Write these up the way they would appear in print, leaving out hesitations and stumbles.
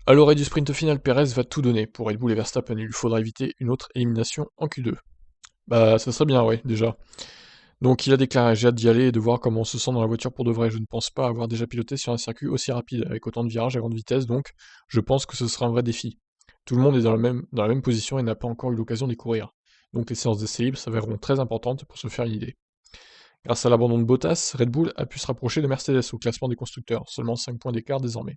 À l'orée du sprint final, Perez va tout donner pour Red Bull et Verstappen, il lui faudra éviter une autre élimination en Q2. Bah ça serait bien, ouais, déjà. Donc il a déclaré: «J'ai hâte d'y aller et de voir comment on se sent dans la voiture pour de vrai. Je ne pense pas avoir déjà piloté sur un circuit aussi rapide, avec autant de virages à grande vitesse, donc je pense que ce sera un vrai défi. Tout le monde est dans la même position et n'a pas encore eu l'occasion d'y courir. Donc les séances d'essai libre s'avèreront très importantes pour se faire une idée.» Grâce à l'abandon de Bottas, Red Bull a pu se rapprocher de Mercedes au classement des constructeurs, seulement 5 points d'écart désormais.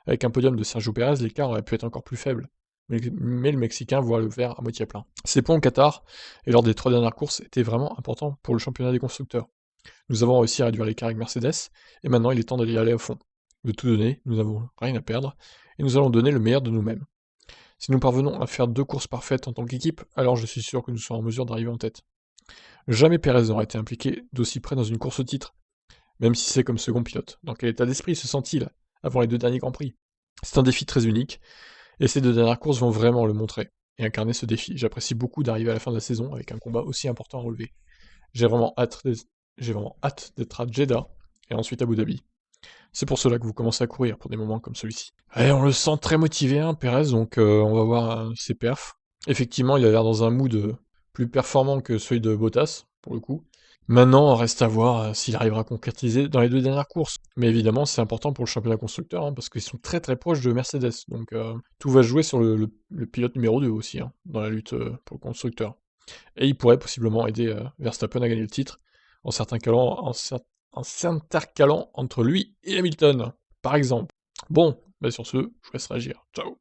Avec un podium de Sergio Pérez, l'écart aurait pu être encore plus faible, mais le Mexicain voit le verre à moitié plein. Ces points au Qatar, et lors des 3 dernières courses, étaient vraiment importants pour le championnat des constructeurs. Nous avons réussi à réduire l'écart avec Mercedes, et maintenant il est temps d'aller à fond. De tout donner, nous n'avons rien à perdre, et nous allons donner le meilleur de nous-mêmes. Si nous parvenons à faire 2 courses parfaites en tant qu'équipe, alors je suis sûr que nous serons en mesure d'arriver en tête. Jamais Pérez n'aurait été impliqué d'aussi près dans une course au titre, même si c'est comme second pilote. Dans quel état d'esprit se sent-il avant les 2 derniers Grands Prix? C'est un défi très unique, et ces 2 dernières courses vont vraiment le montrer, et incarner ce défi. J'apprécie beaucoup d'arriver à la fin de la saison avec un combat aussi important à relever. J'ai vraiment hâte d'être à Jeddah, et ensuite à Abu Dhabi. C'est pour cela que vous commencez à courir pour des moments comme celui-ci. Ouais, on le sent très motivé, hein, Perez, donc on va voir ses perfs. Effectivement, il a l'air dans un mood plus performant que celui de Bottas, pour le coup. Maintenant, reste à voir s'il arrivera à concrétiser dans les 2 dernières courses. Mais évidemment, c'est important pour le championnat constructeur, hein, parce qu'ils sont très très proches de Mercedes. Donc tout va se jouer sur le pilote numéro 2 aussi, hein, dans la lutte pour le constructeur. Et il pourrait possiblement aider Verstappen à gagner le titre, en s'intercalant entre lui et Hamilton, par exemple. Bon, bah sur ce, je vous laisse réagir. Ciao.